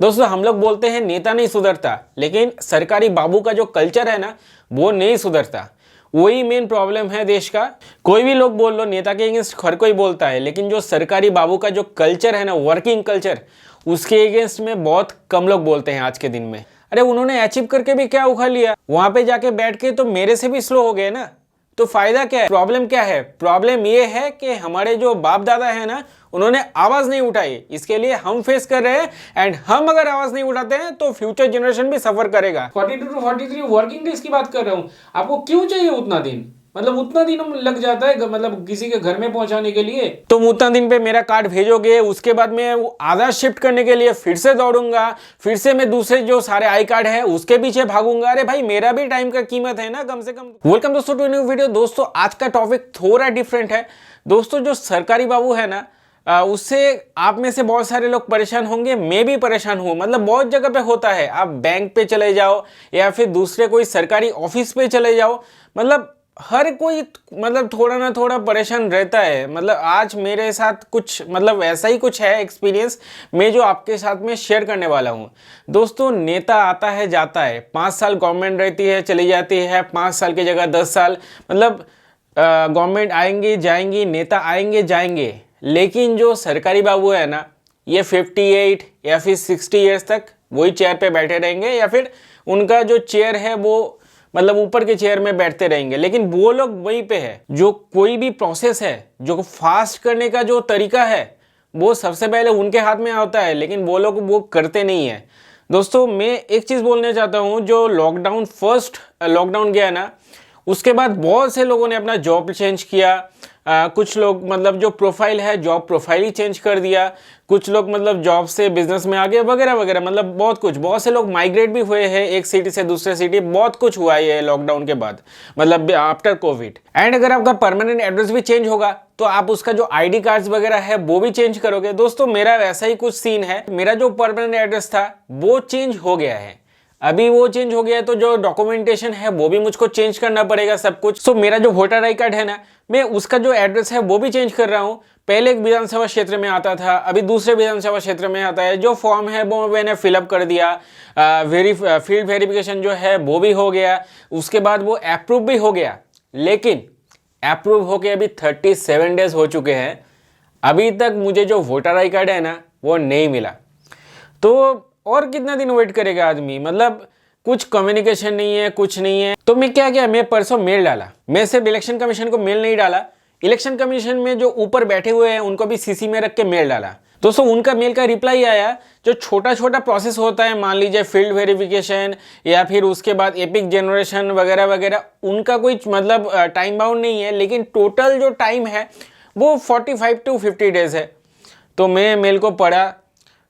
दोस्तों हम लोग बोलते हैं नेता नहीं सुधरता, लेकिन सरकारी बाबू का जो कल्चर है ना वो नहीं सुधरता। वही मेन प्रॉब्लम है देश का। कोई भी लोग बोल लो, नेता के अगेंस्ट हर कोई बोलता है, लेकिन जो सरकारी बाबू का जो कल्चर है ना, वर्किंग कल्चर, उसके अगेंस्ट में बहुत कम लोग बोलते हैं आज के दिन में। अरे उन्होंने अचीव करके भी क्या उखाड़ लिया, वहां पे जाके बैठ के तो मेरे से भी स्लो हो गए ना, तो फायदा क्या है? प्रॉब्लम क्या है? प्रॉब्लम ये है कि हमारे जो बाप दादा है ना, उन्होंने आवाज नहीं उठाई। इसके लिए हम फेस कर रहे हैं, एंड हम अगर आवाज नहीं उठाते हैं तो फ्यूचर जनरेशन भी सफर करेगा। 42 to 43 वर्किंग डेज की बात कर रहा हूं। आपको क्यों चाहिए उतना दिन? मतलब उतना दिन लग जाता है मतलब किसी के घर में पहुंचाने के लिए। तुम उतना दिन पे मेरा कार्ड भेजोगे, उसके बाद मैं आधार शिफ्ट करने के लिए फिर से दौड़ूंगा, फिर से मैं दूसरे जो सारे आई कार्ड है उसके पीछे भागूंगा। अरे भाई मेरा भी टाइम का कीमत है ना कम से कम। वेलकम दोस्तों टू न्यू वीडियो। दोस्तों आज का टॉपिक थोड़ा डिफरेंट है। दोस्तों जो सरकारी बाबू है ना, उससे आप में से बहुत सारे लोग परेशान होंगे, मैं भी परेशान हूं। मतलब बहुत जगह पे होता है, आप बैंक पे चले जाओ या फिर दूसरे कोई सरकारी ऑफिस पे चले जाओ, मतलब हर कोई मतलब थोड़ा ना थोड़ा परेशान रहता है। मतलब आज मेरे साथ कुछ मतलब ऐसा ही कुछ है एक्सपीरियंस, मैं जो आपके साथ में शेयर करने वाला हूँ। दोस्तों नेता आता है जाता है, 5 साल गवर्नमेंट रहती है चली जाती है, 5 साल की जगह 10 साल, मतलब गवर्नमेंट आएंगे जाएंगी, नेता आएंगे जाएंगे, लेकिन जो सरकारी बाबू है ना, ये 58 या फिर 60 ईयर्स तक वही चेयर पे बैठे रहेंगे, या फिर उनका जो चेयर है वो मतलब ऊपर के चेयर में बैठते रहेंगे, लेकिन वो लोग वहीं पे है। जो कोई भी प्रोसेस है, जो फास्ट करने का जो तरीका है, वो सबसे पहले उनके हाथ में आता है, लेकिन वो लोग वो करते नहीं है। दोस्तों मैं एक चीज़ बोलना चाहता हूँ, जो लॉकडाउन फर्स्ट लॉकडाउन गया ना, उसके बाद बहुत से लोगों ने अपना जॉब चेंज किया। कुछ लोग मतलब जो प्रोफाइल है जॉब प्रोफाइल ही चेंज कर दिया, कुछ लोग मतलब जॉब से बिजनेस में आ गए वगैरह वगैरह, मतलब बहुत कुछ। बहुत से लोग माइग्रेट भी हुए हैं एक सिटी से दूसरे सिटी, बहुत कुछ हुआ है लॉकडाउन के बाद, मतलब आफ्टर कोविड। एंड अगर आपका परमानेंट एड्रेस भी चेंज होगा तो आप उसका जो आईडी कार्ड्स वगैरह है वो भी चेंज करोगे। दोस्तों मेरा वैसा ही कुछ सीन है। मेरा जो परमानेंट एड्रेस था वो चेंज हो गया है, अभी वो चेंज हो गया है, तो जो डॉक्यूमेंटेशन है वो भी मुझको चेंज करना पड़ेगा सब कुछ। सो मेरा जो वोटर आई कार्ड है ना, मैं उसका जो एड्रेस है वो भी चेंज कर रहा हूँ। पहले एक विधानसभा क्षेत्र में आता था, अभी दूसरे विधानसभा क्षेत्र में आता है। जो फॉर्म है वो मैंने फिलअप कर दिया, फील्ड वेरिफिकेशन जो है वो भी हो गया, उसके बाद वो अप्रूव भी हो गया। लेकिन अप्रूव होके अभी 37 डेज हो चुके हैं, अभी तक मुझे जो वोटर आई कार्ड है ना वो नहीं मिला। तो और कितना दिन वेट करेगा आदमी? मतलब कुछ कम्युनिकेशन नहीं है, कुछ नहीं है। तो मैं क्या किया, मैं परसों मेल डाला। मैं सिर्फ इलेक्शन कमीशन को मेल नहीं डाला, इलेक्शन कमीशन में जो ऊपर बैठे हुए हैं उनको भी सीसी में रख के मेल डाला। दोस्तों उनका मेल का रिप्लाई आया। जो छोटा छोटा प्रोसेस होता है, मान लीजिए फील्ड वेरिफिकेशन या फिर उसके बाद एपिक जनरेशन वगैरह वगैरह, उनका कोई मतलब टाइम बाउंड नहीं है, लेकिन टोटल जो टाइम है वो 45 to 50 डेज है। तो मैं मेल को पढ़ा,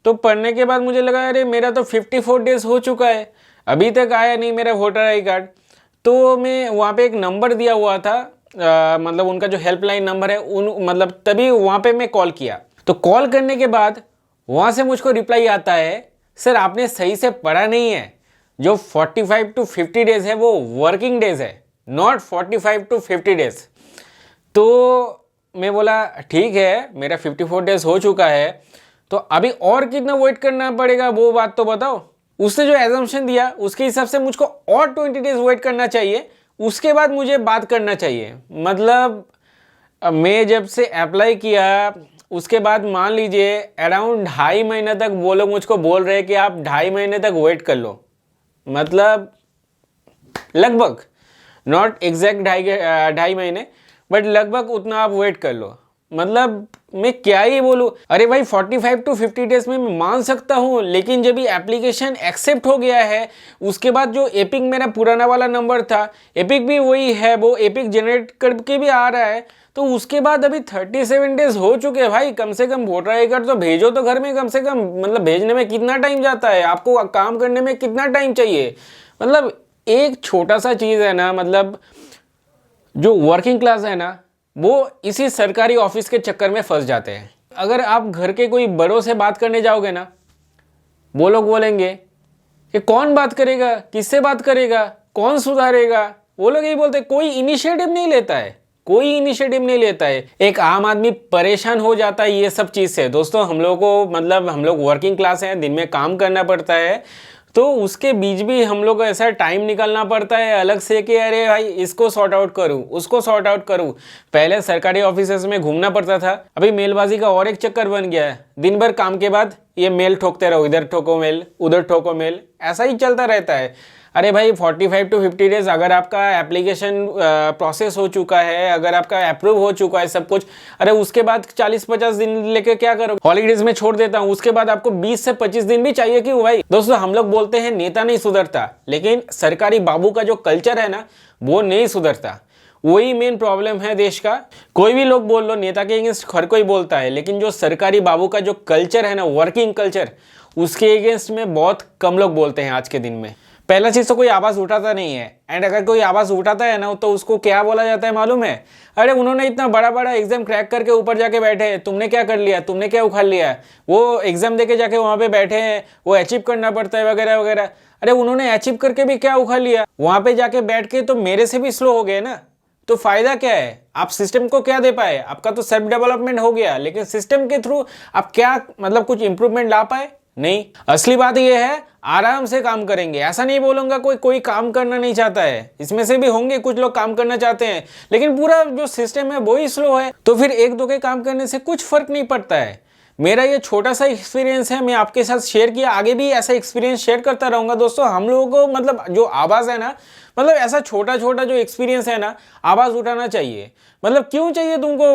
तो पढ़ने के बाद मुझे लगा अरे मेरा तो 54 डेज हो चुका है, अभी तक आया नहीं मेरा वोटर आई कार्ड। तो मैं वहाँ पे एक नंबर दिया हुआ था, मतलब उनका जो हेल्पलाइन नंबर है, उन मतलब तभी वहाँ पे मैं कॉल किया। तो कॉल करने के बाद वहाँ से मुझको रिप्लाई आता है, सर आपने सही से पढ़ा नहीं है, जो 45 to 50 डेज है वो वर्किंग डेज है, नॉट 45 to 50 डेज। तो मैं बोला ठीक है, मेरा 54 डेज हो चुका है, तो अभी और कितना वेट करना पड़ेगा वो बात तो बताओ। उसने जो एजम्पशन दिया उसके हिसाब से मुझको और 20 डेज वेट करना चाहिए, उसके बाद मुझे बात करना चाहिए। मतलब मैं जब से अप्लाई किया उसके बाद मान लीजिए अराउंड 2.5 महीने तक वो लोग मुझको बोल रहे हैं कि आप 2.5 महीने तक वेट कर लो। मतलब लगभग, नॉट एग्जैक्ट 2.5 महीने, बट लगभग उतना आप वेट कर लो। मतलब मैं क्या ही बोलूँ। अरे भाई 45 to 50 डेज में मैं मान सकता हूँ, लेकिन जब ये एप्लीकेशन एक्सेप्ट हो गया है उसके बाद जो एपिक मेरा पुराना वाला नंबर था, एपिक भी वही है, वो एपिक जनरेट करके भी आ रहा है, तो उसके बाद अभी 37 डेज हो चुके हैं। भाई कम से कम वोटर आई कार्ड तो भेजो तो घर में, कम से कम मतलब भेजने में कितना टाइम जाता है, आपको काम करने में कितना टाइम चाहिए। मतलब एक छोटा सा चीज़ है ना, मतलब जो वर्किंग क्लास है ना वो इसी सरकारी ऑफिस के चक्कर में फंस जाते हैं। अगर आप घर के कोई बड़ों से बात करने जाओगे ना, वो लोग बोलेंगे कि कौन बात करेगा, किससे बात करेगा, कौन सुधारेगा। वो लोग यही बोलते, कोई इनिशिएटिव नहीं लेता है। कोई इनिशिएटिव नहीं लेता है। एक आम आदमी परेशान हो जाता है ये सब चीज़ से। दोस्तों हम लोग को मतलब हम लोग वर्किंग क्लास हैं, दिन में काम करना पड़ता है, तो उसके बीच भी हम लोग को ऐसा टाइम निकालना पड़ता है अलग से कि अरे भाई इसको सॉर्ट आउट करूँ, उसको सॉर्ट आउट करूँ। पहले सरकारी ऑफिसेज में घूमना पड़ता था, अभी मेलबाजी का और एक चक्कर बन गया है। दिन भर काम के बाद ये मेल ठोकते रहो, इधर ठोको मेल, उधर ठोको मेल, ऐसा ही चलता रहता है। अरे भाई 45 टू 50 डेज अगर आपका एप्लीकेशन प्रोसेस हो चुका है, अगर आपका अप्रूव हो चुका है सब कुछ, अरे उसके बाद 40-50 दिन लेके क्या करोगे? हॉलीडेज में छोड़ देता हूँ, उसके बाद आपको 20 से 25 दिन भी चाहिए क्यों भाई? दोस्तों हम लोग बोलते हैं नेता नहीं सुधरता, लेकिन सरकारी बाबू का जो कल्चर है ना वो नहीं सुधरता। वही मेन प्रॉब्लम है देश का। कोई भी लोग बोल लो, नेता के अगेंस्ट हर कोई बोलता है, लेकिन जो सरकारी बाबू का जो कल्चर है ना, वर्किंग कल्चर, उसके अगेंस्ट में बहुत कम लोग बोलते हैं आज के दिन में। पहला चीज तो कोई आवाज उठाता नहीं है, एंड अगर कोई आवाज उठाता है ना तो उसको क्या बोला जाता है मालूम है? अरे उन्होंने इतना बड़ा बड़ा एग्जाम क्रैक करके ऊपर जाके बैठे हैं, तुमने क्या कर लिया, तुमने क्या उखाड़ लिया? वो एग्जाम देके जाके वहां पे बैठे हैं, वो अचीव करना पड़ता है वगैरह वगैरह। अरे उन्होंने अचीव करके भी क्या उखाड़ लिया? वहां पे जाके बैठ के तो मेरे से भी स्लो हो गए ना, तो फायदा क्या है? आप सिस्टम को क्या दे पाए? आपका तो सेल्फ डेवलपमेंट हो गया, लेकिन सिस्टम के थ्रू आप क्या मतलब कुछ इंप्रूवमेंट ला पाए? नहीं। असली बात यह है आराम से काम करेंगे। ऐसा नहीं बोलूंगा कोई काम करना नहीं चाहता है, इसमें से भी होंगे कुछ लोग काम करना चाहते हैं, लेकिन पूरा जो सिस्टम है वो ही स्लो है, तो फिर एक दो के काम करने से कुछ फर्क नहीं पड़ता है। मेरा ये छोटा सा एक्सपीरियंस है, मैं आपके साथ शेयर किया, आगे भी ऐसा एक्सपीरियंस शेयर करता रहूंगा। दोस्तों हम लोगों को मतलब जो आवाज़ है ना, मतलब ऐसा छोटा छोटा जो एक्सपीरियंस है ना, आवाज़ उठाना चाहिए। मतलब क्यों चाहिए तुमको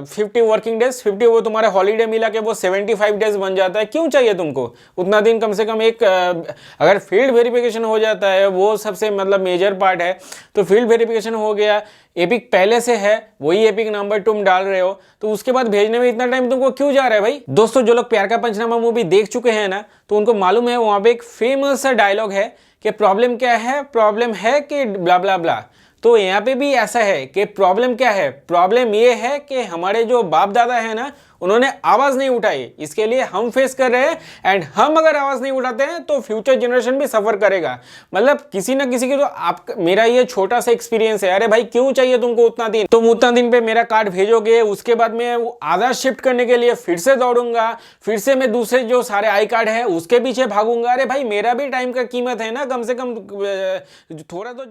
50 वर्किंग डेज, 50 वो तुम्हारे हॉलीडे मिला के वो 75 डेज बन जाता है, क्यों चाहिए तुमको उतना दिन? कम से कम एक अगर फील्ड वेरिफिकेशन हो जाता है, वो सबसे मतलब मेजर पार्ट है, तो फील्ड वेरिफिकेशन हो गया, एपिक पहले से है, वही एपिक नंबर तुम डाल रहे हो, तो उसके बाद भेजने में इतना टाइम तुमको क्यों जा रहा है भाई? दोस्तों जो लोग प्यार का पंचनामा मूवी देख चुके हैं ना, तो उनको मालूम है वहां पे एक फेमस सा डायलॉग है कि प्रॉब्लम क्या है? प्रॉब्लम है कि ब्ला ब्ला ब्ला। तो यहाँ पे भी ऐसा है कि प्रॉब्लम क्या है? प्रॉब्लम ये है कि हमारे जो बाप दादा है ना, उन्होंने आवाज नहीं उठाई, इसके लिए हम फेस कर रहे हैं, एंड हम अगर आवाज नहीं उठाते हैं तो फ्यूचर जनरेशन भी सफर करेगा। मतलब किसी ना किसी की तो आप, मेरा ये छोटा सा एक्सपीरियंस है। अरे भाई क्यों चाहिए तुमको उतना दिन? तुम उतना दिन पे मेरा कार्ड भेजोगे, उसके बाद मैं आधार शिफ्ट करने के लिए फिर से दौड़ूंगा, फिर से मैं दूसरे जो सारे आई कार्ड है उसके पीछे भागूंगा। अरे भाई मेरा भी टाइम का कीमत है ना, कम से कम थोड़ा तो।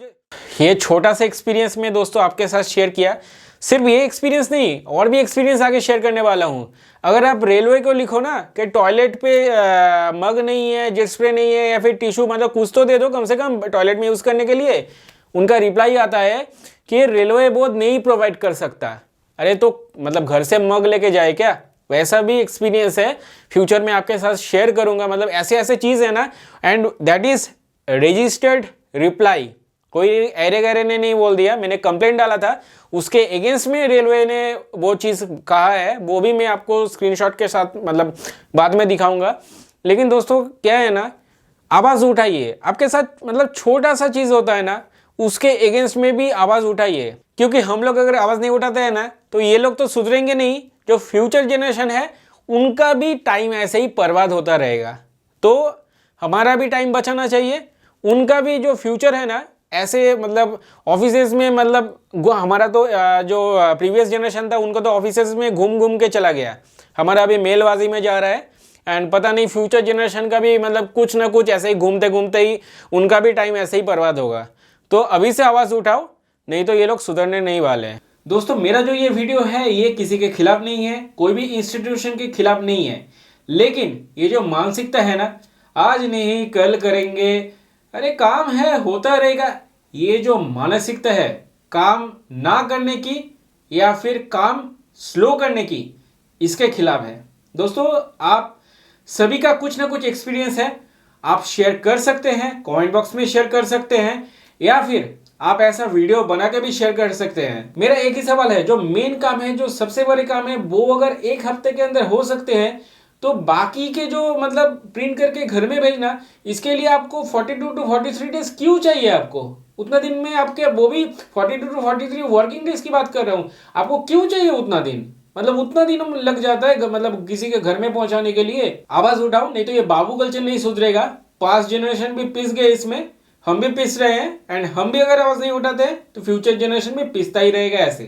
ये छोटा सा एक्सपीरियंस में दोस्तों आपके साथ शेयर किया। सिर्फ ये एक्सपीरियंस नहीं, और भी एक्सपीरियंस आगे शेयर करने वाला हूँ। अगर आप रेलवे को लिखो ना कि टॉयलेट पे मग नहीं है, जेट स्प्रे नहीं है, या फिर टिश्यू, मतलब कुछ तो दे दो कम से कम टॉयलेट में यूज़ करने के लिए, उनका रिप्लाई आता है कि रेलवे बोर्ड नहीं प्रोवाइड कर सकता। अरे तो मतलब घर से मग लेके जाए क्या? वैसा भी एक्सपीरियंस है, फ्यूचर में आपके साथ शेयर करूँगा। मतलब ऐसे ऐसे चीज़ है ना, and that is registered reply. कोई अरे गरे ने नहीं बोल दिया, मैंने कंप्लेंट डाला था, उसके अगेंस्ट में रेलवे ने वो चीज़ कहा है, वो भी मैं आपको स्क्रीनशॉट के साथ मतलब बाद में दिखाऊंगा। लेकिन दोस्तों क्या है ना, आवाज़ उठाइए। आपके साथ मतलब छोटा सा चीज़ होता है ना, उसके अगेंस्ट में भी आवाज़ उठाइए, क्योंकि हम लोग अगर आवाज़ नहीं उठाते हैं ना तो ये लोग तो सुधरेंगे नहीं, जो फ्यूचर जनरेशन है उनका भी टाइम ऐसे ही बर्बाद होता रहेगा। तो हमारा भी टाइम बचाना चाहिए, उनका भी जो फ्यूचर है ना, ऐसे मतलब ऑफिसेज में, मतलब हमारा तो जो प्रीवियस जनरेशन था उनको तो ऑफिसेज में घूम घूम के चला गया, हमारा अभी मेलबाजी में जा रहा है, एंड पता नहीं फ्यूचर जनरेशन का भी मतलब कुछ ना कुछ ऐसे ही घूमते घूमते ही उनका भी टाइम ऐसे ही बर्बाद होगा। तो अभी से आवाज़ उठाओ, नहीं तो ये लोग सुधरने नहीं वाले हैं। दोस्तों मेरा जो ये वीडियो है ये किसी के खिलाफ नहीं है, कोई भी इंस्टीट्यूशन के खिलाफ नहीं है, लेकिन ये जो मानसिकता है ना, आज नहीं कल करेंगे, अरे काम है होता रहेगा, ये जो मानसिकता है काम ना करने की या फिर काम स्लो करने की, इसके खिलाफ है। दोस्तों आप सभी का कुछ ना कुछ एक्सपीरियंस है, आप शेयर कर सकते हैं, कमेंट बॉक्स में शेयर कर सकते हैं, या फिर आप ऐसा वीडियो बना के भी शेयर कर सकते हैं। मेरा एक ही सवाल है, जो मेन काम है, जो सबसे बड़े काम है, वो अगर एक हफ्ते के अंदर हो सकते हैं, तो बाकी के जो मतलब प्रिंट करके घर में भेजना, इसके लिए आपको 42 टू 43 डेज क्यों चाहिए? आपको उतना दिन में आपके, वो भी 42 टू 43 वर्किंग डेज की बात कर रहा हूँ, आपको क्यों चाहिए उतना दिन? मतलब उतना दिन लग जाता है मतलब किसी के घर में पहुंचाने के लिए। आवाज उठाओ, नहीं तो ये बाबू कल्चर नहीं सुधरेगा। पास्ट जनरेशन भी पिस गए इसमें, हम भी पिस रहे हैं, एंड हम भी अगर आवाज नहीं उठाते तो फ्यूचर जनरेशन भी पिसता ही रहेगा ऐसे।